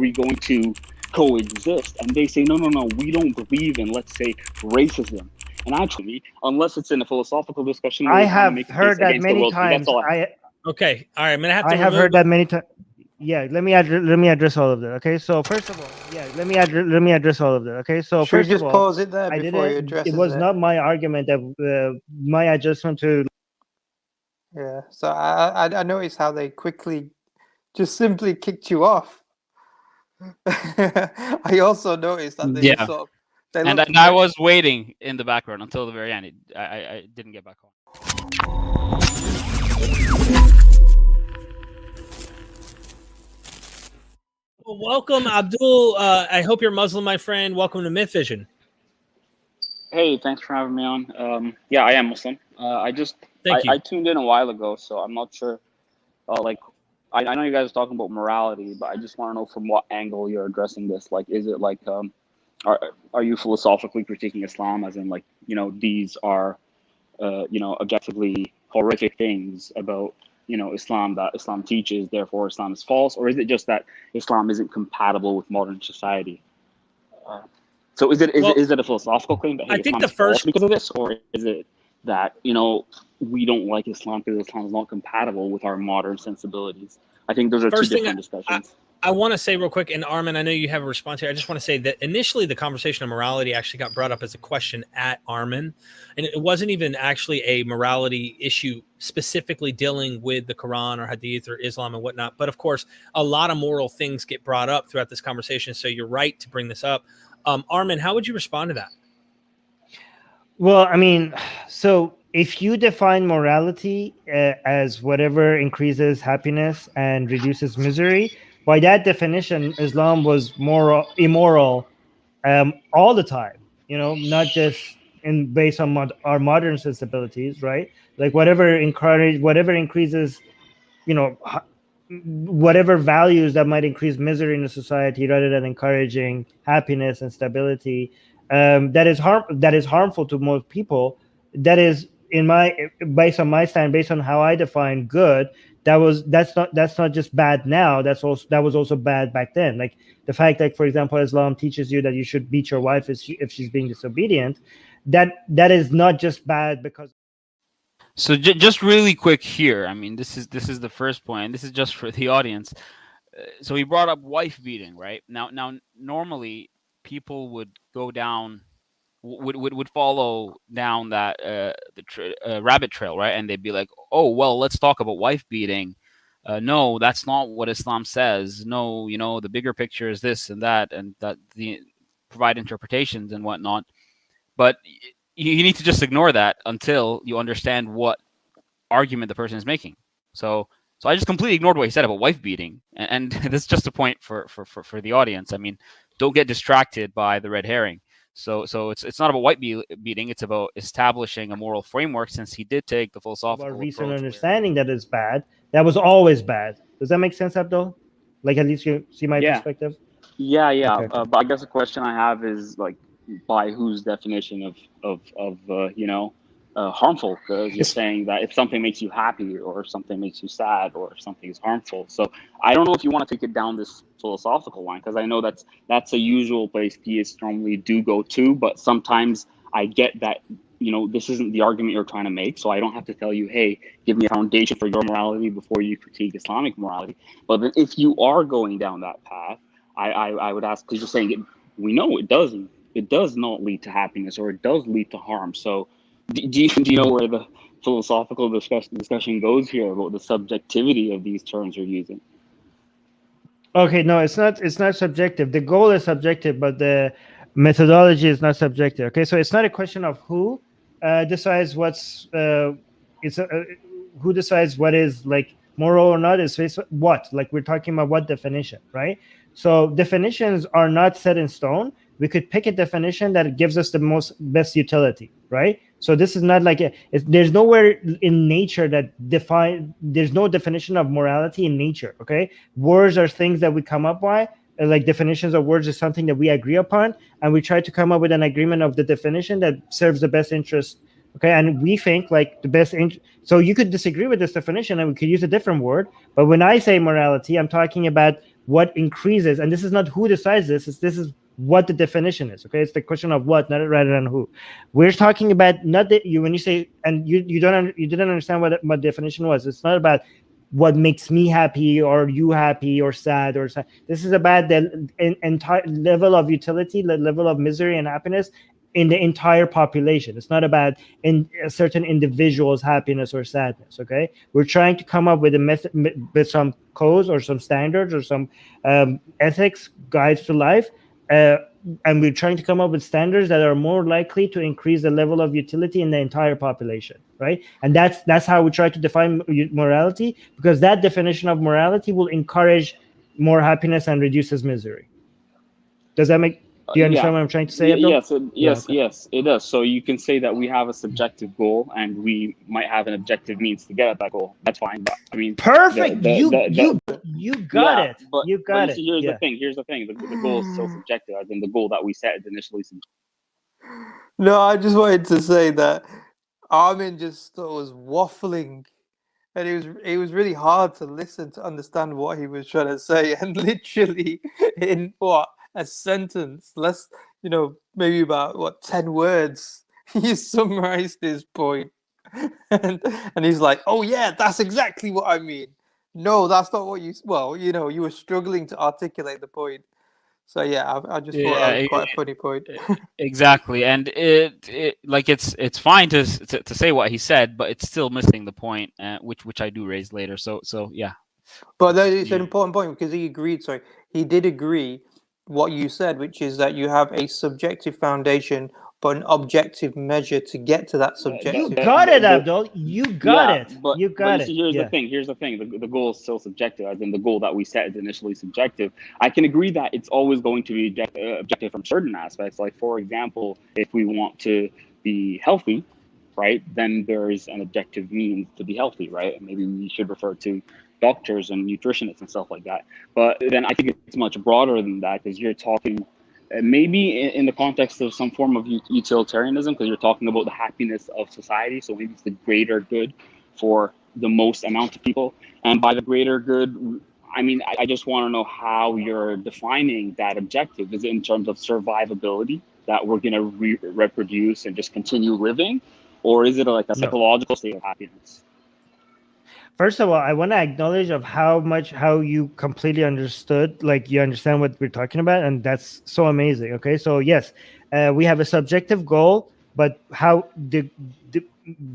we going to coexist? And they say, no, we don't believe in, let's say, racism. And actually, unless it's in a philosophical discussion, I have heard that many times. Okay, all right, I'm gonna have to. I have heard that many times. Yeah, let me address all of that. Okay, so first of all, let me address all of that. Okay, so Should first we just of all, pause it there before you address it? It was not my argument that my adjustment to. Yeah, so I noticed how they quickly, just simply kicked you off. I also noticed that they sort of. And I was waiting in the background until the very end. I didn't get back on. Well, welcome, Abdul. I hope you're Muslim, my friend. Welcome to Myth Vision. Hey, thanks for having me on. Yeah, I am Muslim. I tuned in a while ago, so I'm not sure. I know you guys are talking about morality, but I just want to know from what angle you're addressing this. Like, is it like, are you philosophically critiquing Islam, as in, like, these are, objectively horrific things about, Islam that Islam teaches, therefore Islam is false? Or is it just that Islam isn't compatible with modern society? So is it a philosophical claim that Islam is false because of this, or is it that we don't like Islam because Islam is not compatible with our modern sensibilities? I think those are two different discussions. I want to say real quick, and Armin, I know you have a response here. I just want to say that initially the conversation of morality actually got brought up as a question at Armin, and it wasn't even actually a morality issue specifically dealing with the Quran or Hadith or Islam and whatnot. But of course, a lot of moral things get brought up throughout this conversation. So you're right to bring this up. Armin, how would you respond to that? Well, I mean, so if you define morality as whatever increases happiness and reduces misery, by that definition, Islam was immoral all the time, not just based on our modern sensibilities, right? Like whatever increases, whatever values that might increase misery in the society rather than encouraging happiness and stability, that is harmful to most people. That is, based on my stand, based on how I define good, that's not just bad now. That was also bad back then. Like the fact that, for example, Islam teaches you that you should beat your wife if she's being disobedient. That is not just bad because. So just really quick here. I mean, this is the first point. This is just for the audience. So he brought up wife beating, right? Now normally people would go down. Would follow down that rabbit trail, right? And they'd be like, oh, well, let's talk about wife beating. No, that's not what Islam says. No, the bigger picture is this and that provide interpretations and whatnot. But you need to just ignore that until you understand what argument the person is making. So I just completely ignored what he said about wife beating, and this is just a point for the audience. I mean, don't get distracted by the red herring. So it's not about wife beating. It's about establishing a moral framework. Since he did take the philosophical recent understanding that is bad, that was always bad. Does that make sense, Abdul? Like, at least you see my perspective. Yeah. Okay. But I guess the question I have is, like, by whose definition of harmful? Because you're saying that if something makes you happy, or if something makes you sad, or if something is harmful. So I don't know if you want to take it down this philosophical line, because I know that's a usual place theists normally do go to. But sometimes I get that this isn't the argument you're trying to make, so I don't have to tell you, hey, give me a foundation for your morality before you critique Islamic morality. But then if you are going down that path, I would ask, because you're saying we know it does not lead to happiness, or it does lead to harm. So do you know where the philosophical discussion goes here about the subjectivity of these terms you're using? Okay, no, it's not subjective. The goal is subjective, but the methodology is not subjective. Okay, so it's not a question of who decides who decides what is like moral or not. Is what, like, we're talking about what definition, right? So definitions are not set in stone. We could pick a definition that gives us the best utility, right? So this is not like there's nowhere in nature there's no definition of morality in nature, okay? Words are things that we come up with, like definitions of words is something that we agree upon, and we try to come up with an agreement of the definition that serves the best interest, okay? And we think like the best so you could disagree with this definition and we could use a different word, but when I say morality, I'm talking about what increases, and this is not who decides this, this is what the definition is. Okay, it's the question of what, not rather than who. We're talking about not that you, when you say, and you didn't understand what definition was. It's not about what makes me happy or you happy or sad or sad. This is about the entire level of utility, the level of misery and happiness in the entire population. It's not about in a certain individual's happiness or sadness. Okay, we're trying to come up with a method, with some codes or some standards or some ethics guides to life. And we're trying to come up with standards that are more likely to increase the level of utility in the entire population, right? And that's how we try to define morality, because that definition of morality will encourage more happiness and reduces misery. Does that make? Do you understand what I'm trying to say, Abdul? Yes, it does. So you can say that we have a subjective goal, and we might have an objective means to get at that goal. That's fine. But I mean, perfect. You got it. But, you got it. Here's the thing. The goal is still subjective, as in the goal that we set is initially subjective. No, I just wanted to say that Armin just was waffling, and it was really hard to listen to understand what he was trying to say, and literally in a sentence, less, maybe about 10 words, he summarized his point. And he's like, oh yeah, that's exactly what I mean. No, that's not what you were struggling to articulate the point. So yeah, I just thought that was quite a funny point. Exactly, and it's fine to say what he said, but it's still missing the point, which I do raise later. So yeah. But it's an important point, because he agreed. Sorry, he did agree what you said, which is that you have a subjective foundation but an objective measure to get to that subjective. You got it, Abdul. You got it. But it. Here's the thing. The goal is still subjective, as in the goal that we set is initially subjective. I can agree that it's always going to be objective from certain aspects. Like, for example, if we want to be healthy, right, then there's an objective means to be healthy, right? And maybe we should refer to doctors and nutritionists and stuff like that. But then I think it's much broader than that, because you're talking maybe in the context of some form of utilitarianism, because you're talking about the happiness of society. So maybe it's the greater good for the most amount of people. And by the greater good, I mean, I just want to know how you're defining that objective. Is it in terms of survivability, that we're going to reproduce and just continue living? Or is it like a psychological state of happiness? First of all, I want to acknowledge of how you completely understood, like you understand what we're talking about, and that's so amazing. Okay, so yes, we have a subjective goal, but how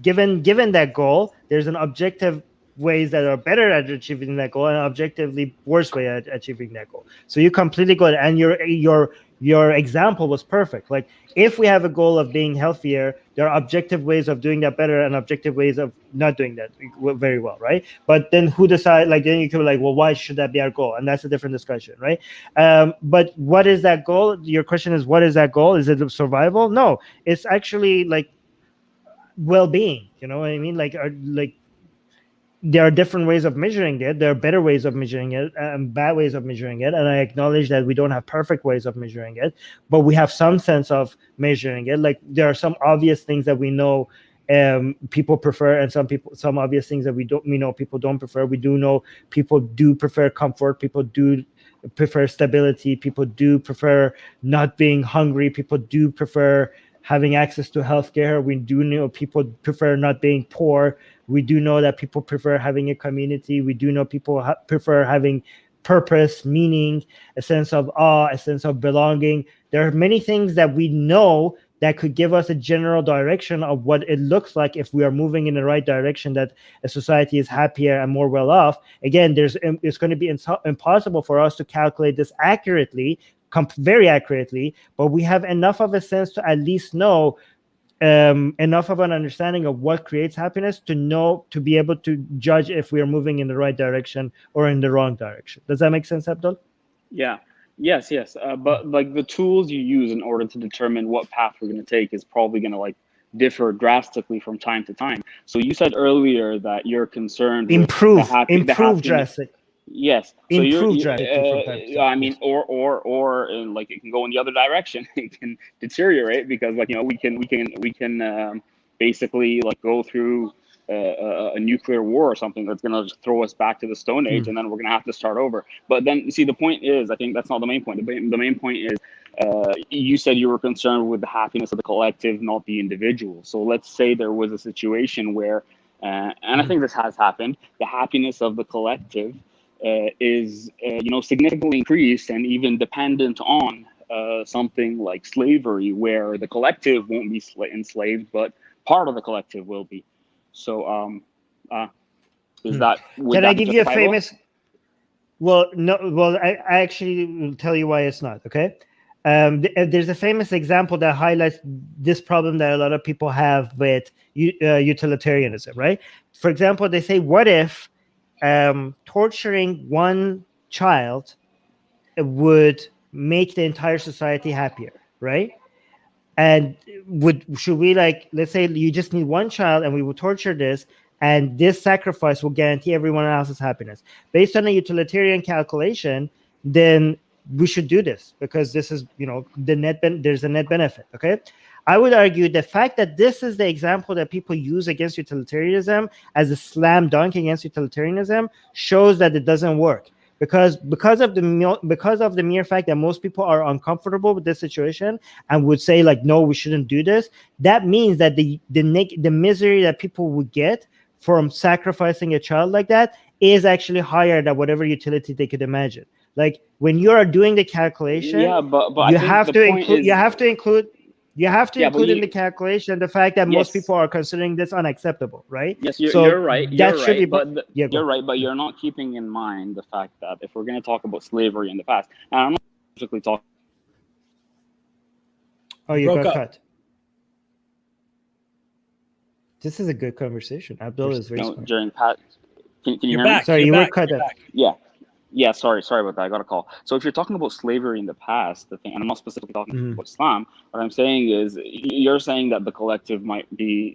given that goal, there's an objective ways that are better at achieving that goal and objectively worse way at achieving that goal. So you completely got it, and your example was perfect. Like, if we have a goal of being healthier, there are objective ways of doing that better and objective ways of not doing that very well, right? But then who decide? Like, then you can be like, well, why should that be our goal? And that's a different discussion, right? But what is that goal? Your question is, what is that goal? Is it survival? No, it's actually like well-being. You know what I mean? Like there are different ways of measuring it. There are better ways of measuring it and bad ways of measuring it. And I acknowledge that we don't have perfect ways of measuring it, but we have some sense of measuring it. Like, there are some obvious things that we know people prefer, and some obvious things that we know people don't prefer. We do know people do prefer comfort. People do prefer stability. People do prefer not being hungry. People do prefer having access to healthcare. We do know people prefer not being poor. We do know that people prefer having a community. We do know people prefer having purpose, meaning, a sense of awe, a sense of belonging. There are many things that we know that could give us a general direction of what it looks like if we are moving in the right direction, that a society is happier and more well off. Again, it's going to be impossible for us to calculate this accurately, very accurately, but we have enough of a sense to at least know enough of an understanding of what creates happiness to be able to judge if we are moving in the right direction or in the wrong direction. Does that make sense, Abdul? Yeah. Yes. But like, the tools you use in order to determine what path we're going to take is probably going to like differ drastically from time to time. So you said earlier that you're concerned improve drastic. Yes. So I mean, or like, it can go in the other direction. It can deteriorate, because like, we can basically like go through a nuclear war or something that's going to just throw us back to the Stone Age, and then we're going to have to start over. But then, see, the point is, I think that's not the main point. The main point is, you said you were concerned with the happiness of the collective, not the individual. So let's say there was a situation where, and I think this has happened, the happiness of the collective is significantly increased and even dependent on something like slavery, where the collective won't be enslaved, but part of the collective will be. So, is that? Can I give you a famous? Well, no. Well, I actually will tell you why it's not. Okay. There's a famous example that highlights this problem that a lot of people have with utilitarianism, right? For example, they say, what if torturing one child would make the entire society happier, right? And should we, like, let's say you just need one child and we will torture this, and this sacrifice will guarantee everyone else's happiness. Based on a utilitarian calculation, then we should do this because this is, there's a net benefit, okay? I would argue the fact that this is the example that people use against utilitarianism as a slam dunk against utilitarianism shows that it doesn't work. Because of the mere fact that most people are uncomfortable with this situation and would say, like, no, we shouldn't do this. That means that the misery that people would get from sacrificing a child like that is actually higher than whatever utility they could imagine. Like, when you are doing the calculation, you have to include in the calculation the fact that most people are considering this unacceptable, right? Yes, you're right. You're right, but you're not keeping in mind the fact that if we're going to talk about slavery in the past, and I'm not specifically talking. Oh, you got cut. This is a good conversation. Abdul is very smart. During Pat, can you hear me? Sorry, you were cut. Yeah, sorry about that. I got a call. So if you're talking about slavery in the past, the thing, and I'm not specifically talking about Islam, what I'm saying is you're saying that the collective might be,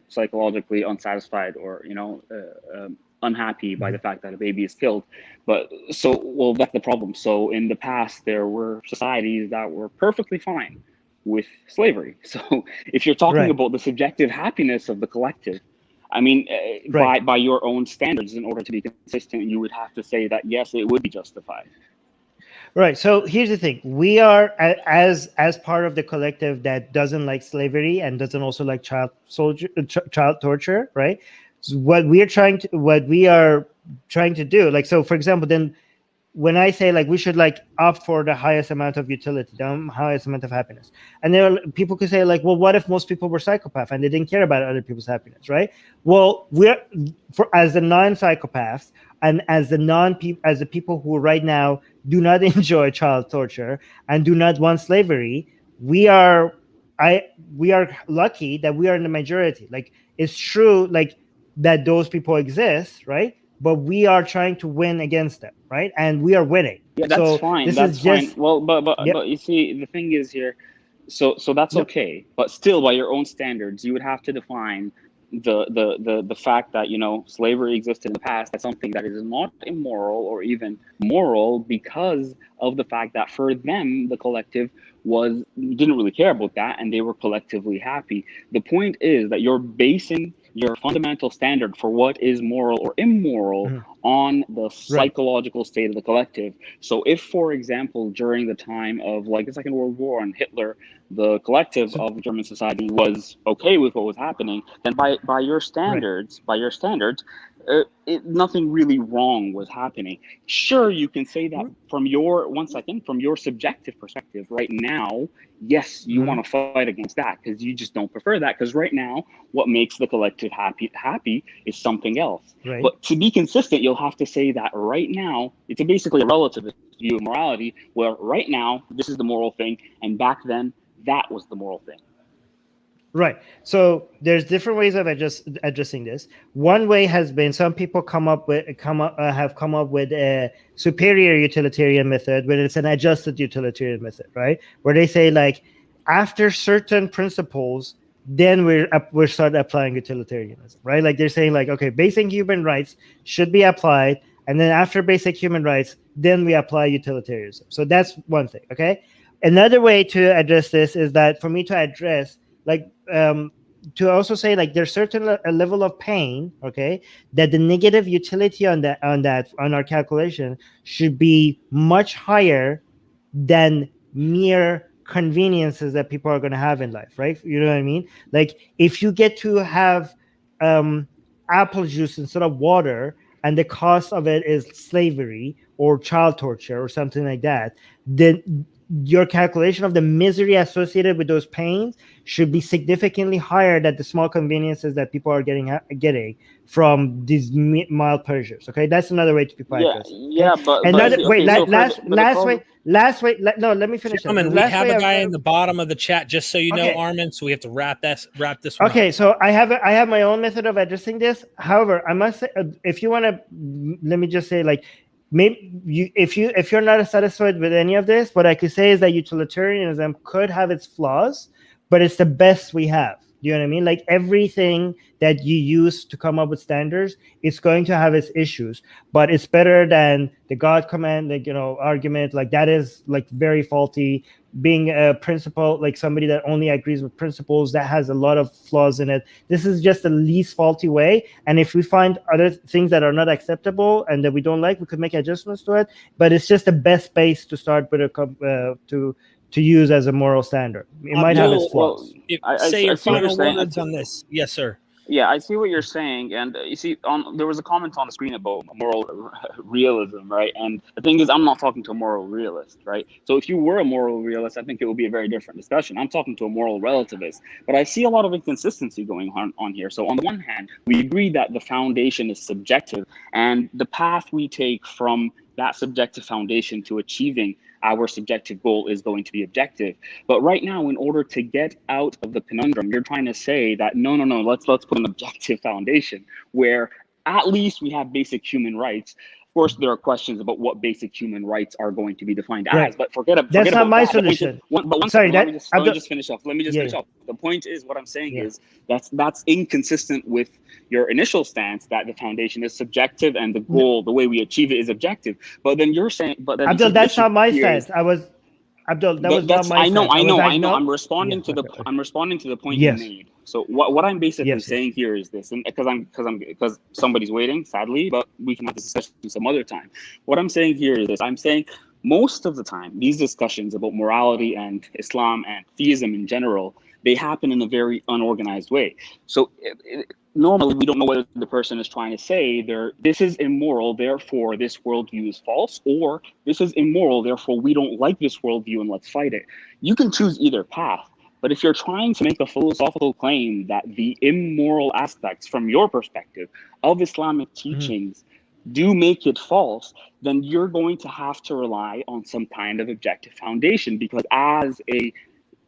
psychologically unsatisfied or, unhappy by the fact that a baby is killed. But that's the problem. So in the past, there were societies that were perfectly fine with slavery. So if you're talking about the subjective happiness of the collective, I mean, by your own standards, in order to be consistent, you would have to say that, yes, it would be justified. Right. So here's the thing. We are, as part of the collective that doesn't like slavery and doesn't also like child torture, right? So what we are trying to do, like, so for example, then when I say, like, we should, like, opt for the highest amount of utility, the highest amount of happiness, and then people could say, like, well, what if most people were psychopaths and they didn't care about other people's happiness, right? Well, as the non-psychopaths and as the people who right now do not enjoy child torture and do not want slavery, we are lucky that we are in the majority. Like, it's true, like, that those people exist, right? But we are trying to win against them, right? And we are winning. Yeah, that's fine. That's fine. Well, but you see, the thing is here, so that's okay. But still, by your own standards, you would have to define the fact that, slavery existed in the past as something that is not immoral or even moral, because of the fact that for them, the collective didn't really care about that, and they were collectively happy. The point is that you're basing your fundamental standard for what is moral or immoral on the psychological state of the collective. So if, for example, during the time of, like, the Second World War and Hitler, the collective of German society was okay with what was happening, then by your standards, nothing really wrong was happening. Sure, you can say that from your subjective perspective right now. Yes, you want to fight against that because you just don't prefer that, because right now what makes the collective happy is something else. Right. But to be consistent, you'll have to say that right now it's basically a relativist view of morality, where right now this is the moral thing, and back then that was the moral thing. Right. So there's different ways of addressing this. One way has been, some people have come up with a superior utilitarian method, but it's an adjusted utilitarian method, right? Where they say, like, after certain principles, then we're start applying utilitarianism, right? Like, they're saying, like, okay, basic human rights should be applied, and then after basic human rights, then we apply utilitarianism. So that's one thing. Okay. Another way to address this is that for me to address, like, to also say like there's a level of pain, okay, that the negative utility on our calculation should be much higher than mere conveniences that people are going to have in life, right? You know what I mean? Like if you get to have apple juice instead of water, and the cost of it is slavery or child torture or something like that, then your calculation of the misery associated with those pains should be significantly higher than the small conveniences that people are getting from these mild pleasures. Okay, that's another way to be practiced. Yeah, okay? but Another okay, wait, so last way. No, let me finish. Gentlemen, we have a guy in the bottom of the chat, just so you know, Okay. Armin. So we have to wrap this one Okay, up. so I have my own method of addressing this. However, I must say, if you want to, let me just say, like, maybe if you're not satisfied with any of this, what I could say is that utilitarianism could have its flaws, but it's the best we have. Do you know what I mean? Like everything that you use to come up with standards, it's going to have its issues, but it's better than the God command, like, argument. Like that is like very faulty. Being a principle, like somebody that only agrees with principles, that has a lot of flaws in it. This is just the least faulty way. And if we find other things that are not acceptable and that we don't like, we could make adjustments to it. But it's just the best base to start with to use as a moral standard. It might have its flaws. Say your final words on this. Yes, sir. Yeah, I see what you're saying, and you see, there was a comment on the screen about moral realism, right? And the thing is, I'm not talking to a moral realist, right? So if you were a moral realist, I think it would be a very different discussion. I'm talking to a moral relativist, but I see a lot of inconsistency going on here. So on the one hand, we agree that the foundation is subjective, and the path we take from that subjective foundation to achieving our subjective goal is going to be objective. But right now, in order to get out of the conundrum, you're trying to say that no, let's put an objective foundation where at least we have basic human rights. Of course, there are questions about what basic human rights are going to be defined as, but forget about that's not my that. solution. Let me just finish off. The point is, what I'm saying is that's inconsistent with your initial stance that the foundation is subjective and the goal, the way we achieve it, is objective. But then you're saying, Abdul, that's not my stance. Abdul, that was not my stance. I know. I'm responding to the point you made. So what I'm basically saying here is this, and because somebody's waiting, sadly, but we can have this discussion some other time. What I'm saying here is this. I'm saying most of the time, these discussions about morality and Islam and theism in general, they happen in a very unorganized way. So normally we don't know whether the person is trying to say this is immoral, therefore this worldview is false, or this is immoral, therefore we don't like this worldview and let's fight it. You can choose either path. But if you're trying to make a philosophical claim that the immoral aspects from your perspective of Islamic teachings do make it false, then you're going to have to rely on some kind of objective foundation, because as a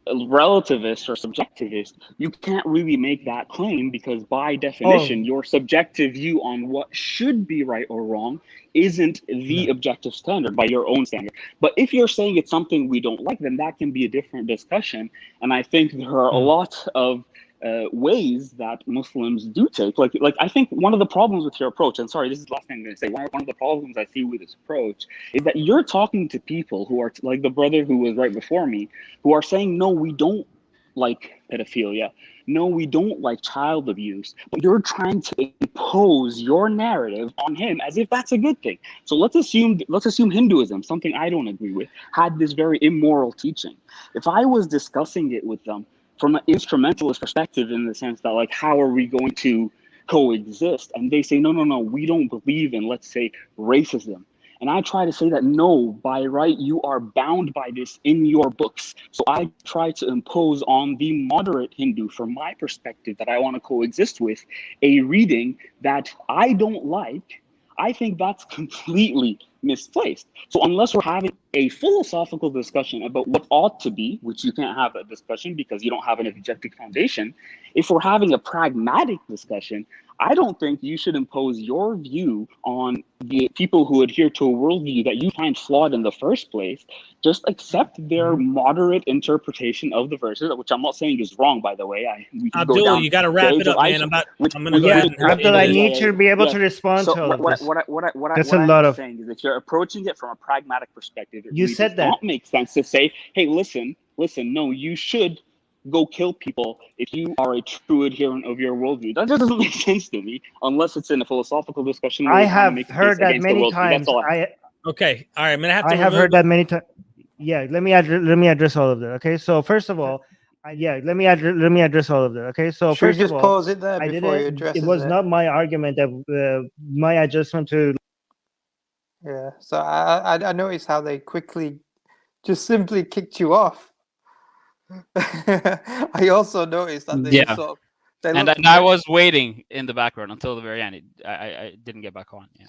relativist or subjectivist, you can't really make that claim, because by definition, your subjective view on what should be right or wrong isn't the objective standard by your own standard. But if you're saying it's something we don't like, then that can be a different discussion. And I think there are a lot of ways that Muslims do take. Like I think one of the problems with your approach, and sorry, this is the last thing I'm going to say, one of the problems I see with this approach is that you're talking to people who are like the brother who was right before me, who are saying, no, we don't like pedophilia. No, we don't like child abuse. But you're trying to impose your narrative on him as if that's a good thing. So let's assume Hinduism, something I don't agree with, had this very immoral teaching. If I was discussing it with them from an instrumentalist perspective, in the sense that, like, how are we going to coexist? And they say, no, we don't believe in, let's say, racism. And I try to say that, no, by right, you are bound by this in your books. So I try to impose on the moderate Hindu, from my perspective, that I want to coexist with, a reading that I don't like. I think that's completely misplaced. So unless we're having a philosophical discussion about what ought to be, which you can't have a discussion because you don't have an objective foundation, if we're having a pragmatic discussion, I don't think you should impose your view on the people who adhere to a worldview that you find flawed in the first place. Just accept their moderate interpretation of the verses, which I'm not saying is wrong, by the way. Abdul, you got to wrap it up, man. I'm going to go ahead and Abdul, I need to be able to respond to all of this. That's a lot of saying is, if you're approaching it from a pragmatic perspective, it you really said does that not make sense to say, hey, listen, no, you should go kill people if you are a true adherent of your worldview. That doesn't make sense to me, unless it's in a philosophical discussion where I you're trying to have make a case heard that against the many worldview. That's times. all. Okay, all right. I'm gonna have to. I have heard that many times. Yeah, let me address all of that. Okay, so first of all, let me address all of that. Okay, so Should we first just of all, pause it there I before he didn't. addresses It was not my argument that my adjustment to. Yeah, so I noticed how they quickly just simply kicked you off. I also noticed that they Yeah. sort of, they And looked I was waiting in the background until the very end. I didn't get back on. Yeah.